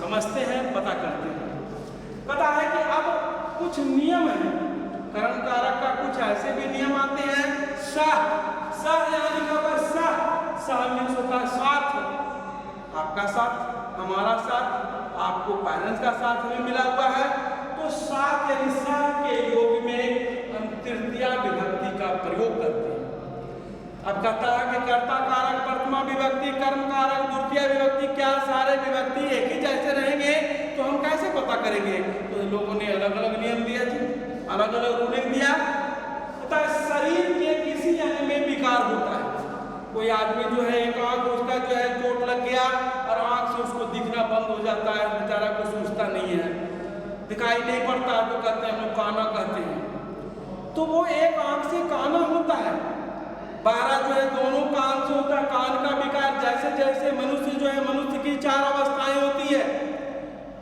समझते हैं, पता करते हैं। पता है कि अब कुछ नियम है कर्म कारक का, कुछ ऐसे भी नियम आते हैं। सह यहाँ लिखा हुआ सह मीन्स होता है साथ, आपका साथ, हमारा साथ, आपको पेरेंट्स का साथ में मिला हुआ है। तो साथ यानी सह के योग में हम तृतीया विभक्ति का प्रयोग करते हैं। अब कहता है कि कर्ता कारक, प्रथमा विभक्ति, कर्म कारक, द्वितीय विभक्ति, क्या सारे विभक्ति एक ही जैसे रहेंगे? तो हम कैसे पता करेंगे? तो लोगों ने अलग अलग नियम दिया जी, अलग अलग रूलिंग दिया। पता है शरीर के किसी अंग में विकार होता है। कोई आदमी जो है एक आंख उसका जो है चोट लग गया और आंख से उसको दिखना बंद हो जाता है, बेचारा को सूझता नहीं है, दिखाई नहीं पड़ता, तो कहते हैं हम लोग काना कहते हैं। तो वो एक आंख से काना होता है, बारह जो है दोनों कान से होता है। कान का विकार जैसे जैसे मनुष्य जो है, मनुष्य की 4 अवस्थाएं होती है।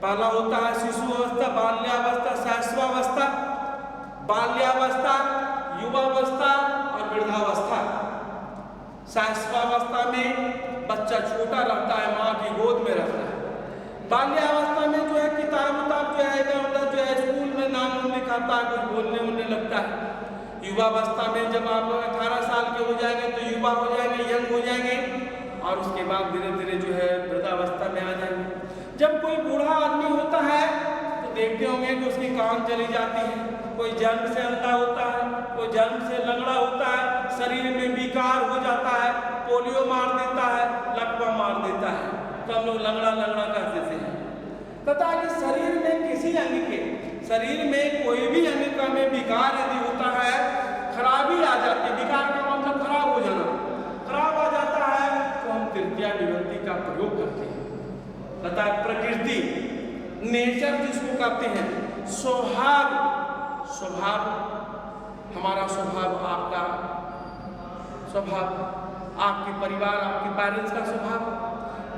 पहला होता है शिशु अवस्था, बाल्यावस्था, शैशवावस्था, बाल्यावस्था, युवावस्था और वृद्धावस्था। शैशवावस्था में बच्चा छोटा रहता है, माँ की गोद में रहता है। बाल्यावस्था में जो है किताब उताब जो है इधर उधर जो है स्कूल में नाम लिखाता है, कुछ बोलने उलने लगता है। युवावस्था में जब आप 18 साल के हो जाएंगे तो युवा हो जाएंगे, यंग हो जाएंगे, और उसके बाद धीरे धीरे जो है वृद्धावस्था में आ जाएंगे। जब कोई बूढ़ा आदमी होता है तो देखते होंगे कि उसकी कान चली जाती है, कोई जन्म से अंधा होता है, कोई जन्म से लंगड़ा होता है, शरीर में विकार हो जाता है, पोलियो मार देता है, लकवा मार देता है, तो हम लोग लंगड़ा लंगड़ा कहते थे। तथा कि शरीर में किसी अंग के, शरीर में कोई भी अंग का में विकार यदि होता है, खराबी आ जाती है, विकार का मतलब खराब हो जाना, खराब आ जाता है, तो हम तृतीया विभक्ति का प्रयोग करते हैं। तथा प्रकृति, नेचर जिसको कहते हैं, स्वभाव, स्वभाव, हमारा स्वभाव, आपका स्वभाव, आपके परिवार, आपके पेरेंट्स का स्वभाव।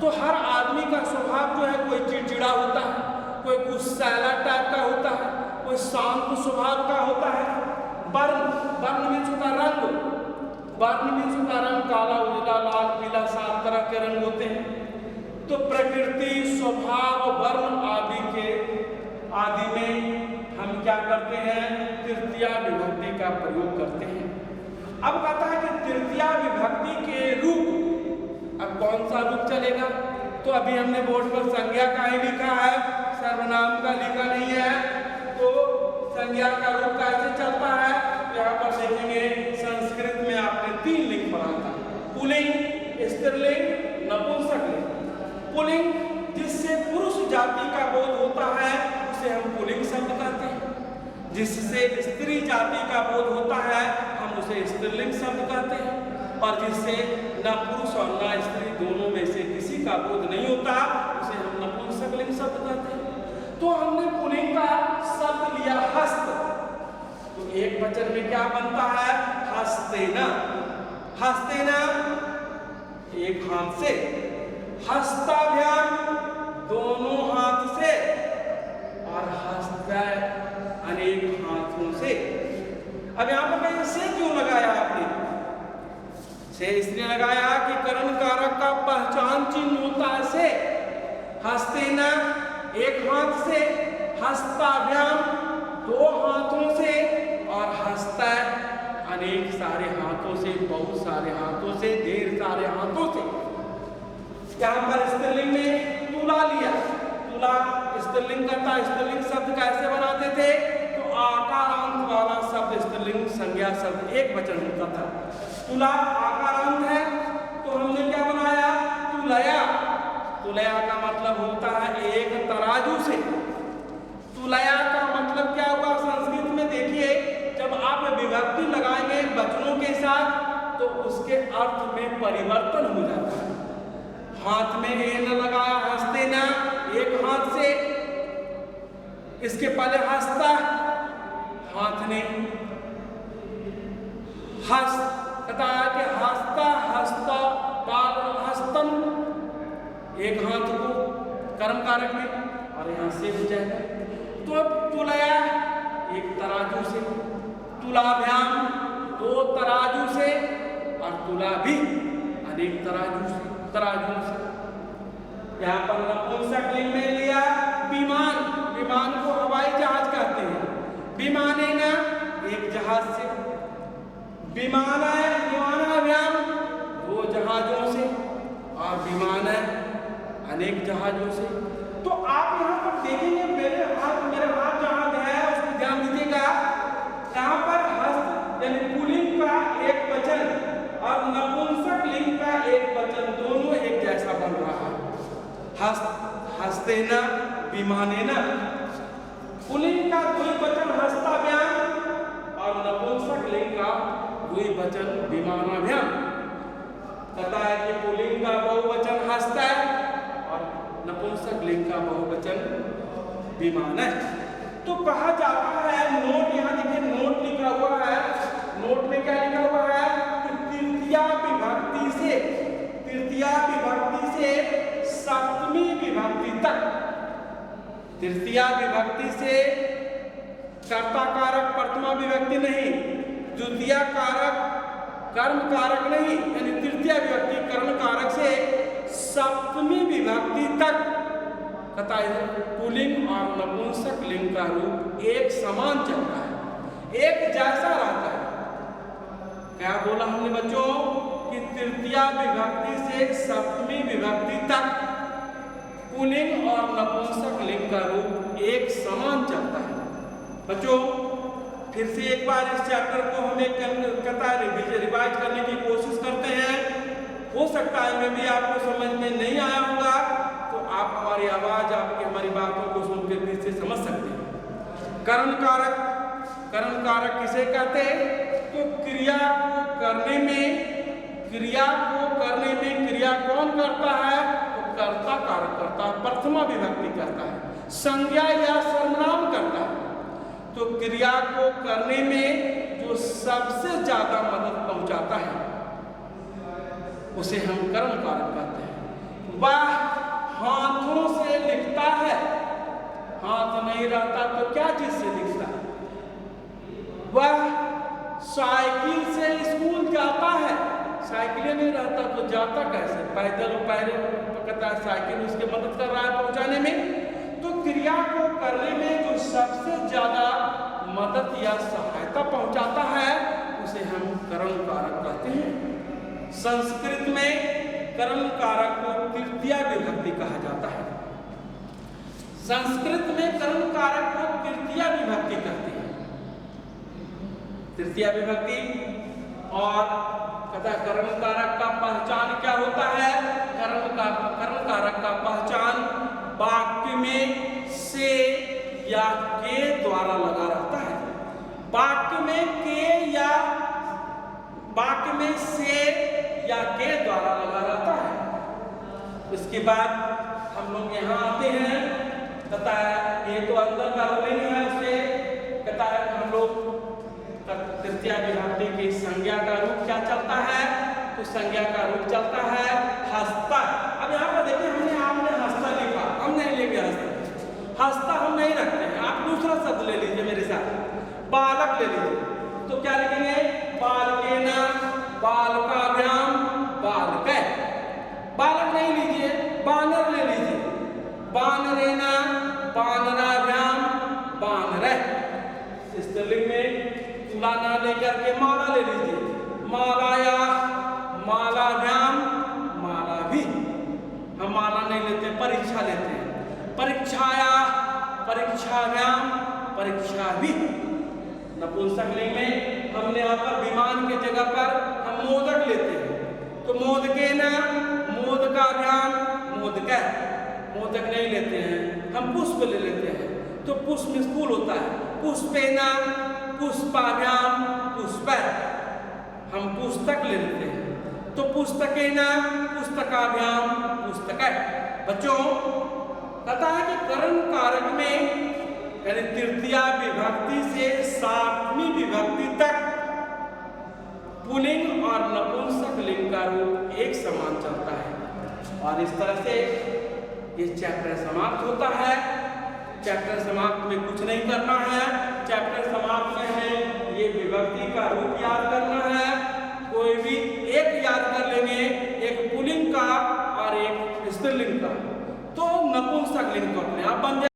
तो हर आदमी का स्वभाव जो है, कोई चिड़चिड़ा होता है, कोई गुस्सैला टाइप का होता है, कोई शांत स्वभाव का होता है। वर्ण, वर्ण मीन्स होता है रंग, वर्ण मीन्स होता है रंग, काला, उजला, लाल, पीला, 7 तरह के रंग होते हैं। तो प्रकृति, स्वभाव, वर्ण आदि में हम क्या करते हैं? तृतीया विभक्ति का प्रयोग करते हैं। अब कहता है कि तृतीया विभक्ति के रूप, अब कौन सा रूप चलेगा? तो अभी हमने बोर्ड पर संज्ञा का ही लिखा है, सर्वनाम का लिखा नहीं है। तो संज्ञा का रूप कैसे चलता है? यहाँ पर देखेंगे संस्कृत में आपने 3 लिंग पढ़ा था, पुल्लिंग, स्त्रीलिंग, नपुंसकलिंग। पुल्लिंग जिससे पुरुष जाति का बोध होता है उसे हम पुल्लिंग शब्द कहते हैं, जिससे स्त्री जाति का बोध होता है हम उसे स्त्रीलिंग शब्द कहते हैं, और जिससे न पुरुष और न स्त्री दोनों में से किसी का बोध नहीं होता उसे हम नपुंसकलिंग शब्द कहते हैं। तो हमने पुल्लिंग का शब्द लिया हस्त, तो एक वचन में क्या बनता है? हस्तेना, हस्तेना एक हाथ से, हस्ताभ्याम दोनों हाथ से, और हस्ता अनेक हाथों से। अब यहाँ पर कहीं से क्यों लगाया आपने? से इसलिए लगाया कि करण कारक का पहचान चिन्ह होता है से। हस्तेना एक हाथ से, हस्ताभ्याम 2 हाथों से, और हस्ता अनेक सारे हाथों से, बहुत सारे हाथों से, ढेर सारे हाथों से। यहाँ पर स्त्रीलिंग में तुला लिया, तुला स्त्रीलिंग करता। स्त्रीलिंग शब्द कैसे बनाते थे? तो आकारांत वाला शब्द स्त्रीलिंग संज्ञा शब्द एक वचन होता था। तुला आकारांत है, तो हमने क्या बनाया? तुलया। तुलया का मतलब होता है एक तराजू से। तुलया का मतलब क्या हुआ संस्कृत में? देखिए, जब आप विभक्ति लगाएंगे वचनों के साथ तो उसके अर्थ में परिवर्तन हो जाता है। हाथ में ए न लगाया, हस्तेना एक हाथ से, इसके पहले हस्ता, हाथ ने हस्त, बताया कि हस्ता, हस्ता, हस्तम एक हाथ को कर्म कारक में, और यहाँ से हो जाएगा। तो अब तुलया एक तराजू से, तुलाभ्याम 2 तराजू से, और तुला भी अनेक तराजू से, तराजू से। यहाँ पर नपुंसक लिंग में लिया विमान, विमान को हवाई जहाज कहते हैं। विमानेना एक जहाज से, विमानाभ्याम दो जहाजों से, और विमान अनेक जहाजों से। तो आप यहाँ पर देखेंगे मेरे हाथ जहां है उसको ध्यान दीजिएगा। यहाँ पर हस्त यानी पुल्लिंग का एक वचन और नपुंसक लिंग का एक वचन दोनों एक जैसा बन रहा है। हस्तेना विमानेना, पुल्लिंग का द्विवचन हस्ताभ्याम और नपुंसक लिंग का द्विवचन विमानाभ्याम। कहता है कि पुल्लिंग का बहुवचन हस्त है और नपुंसक लिंग का बहुवचन विमान है। तो कहा जाता है, नोट यहाँ देखिए, नोट लिखा हुआ है। नोट में क्या लिखा हुआ है कि तृतीया विभक्ति से सप्तमी विभक्ति तक, तृतीया विभक्ति से कर्ता कारक प्रथमा विभक्ति नहीं, द्वितीय कारक कर्म कारक नहीं, यानी तृतीय विभक्ति कर्म कारक से सप्तमी विभक्ति तक कहता है पुल्लिंग और नपुंसक लिंग का रूप एक समान चलता है, एक जैसा रहता है। क्या बोला हमने बच्चों कि तृतीया विभक्ति से सप्तमी विभक्ति तक पुल्लिंग और नपुंसक लिंग का रूप एक समान चलता है। बच्चों फिर से एक बार इस चैप्टर को हमें रिवाइज करने की कोशिश करते हैं। हो सकता है मैं भी आपको समझ में नहीं आया होगा, तो आप हमारी आवाज हमारी बातों को सुनकर फिर से समझ सकते हैं। करण कारक किसे कहते हैं? तो क्रिया को करने में क्रिया कौन करता है? तो कर्ता कारक करता है, प्रथमा विभक्ति करता है, संज्ञा या सर्वनाम करता है। तो क्रिया को करने में जो सबसे ज्यादा मदद पहुंचाता है उसे हम कर्म कारक कहते हैं। वह हाथों से लिखता है, हाथ नहीं रहता तो क्या चीज से लिखता है? वह साइकिल से स्कूल जाता है, साइकिल नहीं रहता तो जाता कैसे? पैदल कहता है साइकिल उसके मदद कर रहा है पहुंचाने में। तो क्रिया को करने में जो सबसे ज्यादा मदद या सहायता पहुंचाता है उसे हम कर्म कारक कहते हैं। संस्कृत में कर्म कारक को तृतीया विभक्ति कहा जाता है। संस्कृत में कर्म कारक को तृतीया विभक्ति कहते हैं, तृतीया विभक्ति। और कहता है कर्म कारक का पहचान क्या होता है? कर्म कारक का पहचान वाक्य में से या के द्वारा लगा रहता है। वाक्य में से या के द्वारा लगा रहता है। उसके बाद हम लोग यहाँ आते हैं, कहता है ये तो अंदर का रूलिंग है, उससे कहता है हम लोग तृतीया विभक्ति की संज्ञा का रूप क्या चलता है? तो संज्ञा का रूप चलता है हस्ता। अब यहाँ पर देखिए हमने हस्ता लिखा, हम नहीं लेंगे हस्ता हम नहीं रखते हैं। आप दूसरा शब्द ले लीजिए मेरे साथ, बालक ले लीजिए। तो क्या लिखेंगे? बालकेना, बालकाभ्याम, बालकै। बालक नहीं लीजिए, बानर ले लीजिए, बानरेना, बानराभ्याम, बानरै। स्त्रीलिंग में लाना लेकर के माला ले लीजिए, मालाया, मालाभ्याम, माला भी। हम माला नहीं लेते, परीक्षा लेते हैं, परीक्षाया, परीक्षाभ्याम, परीक्षा भी। नपुंसक लिंग में हमने यहाँ पर विमान के जगह पर हम मोदक लेते हैं, तो मोदकेना, मोदकाभ्याम, मोदकै। मोदक नहीं लेते हैं, हम पुष्प ले लेते हैं, तो पुष्प में फूल होता है, पुष्पेना, पुष्पाभ्याम, पुष्पै। हम पुस्तक ले लेते हैं, तो पुस्तकेना, पुस्तकाभ्याम, पुस्तकै। बच्चों कहता है कि कर्म कारक में यानी तृतीया विभक्ति से सातवीं विभक्ति तक पुल्लिंग और नपुंसक लिंग का रूप एक समान चलता है। और इस तरह से ये चैप्टर समाप्त होता है। चैप्टर समाप्त में कुछ नहीं करना है, चैप्टर समाप्त में है ये विभक्ति का रूप याद करना है। कोई भी एक याद कर लेंगे, एक पुल्लिंग का और एक स्त्रीलिंग स्त्रीलिंग का तो नपुंसक लिंग करते हैं। आप बन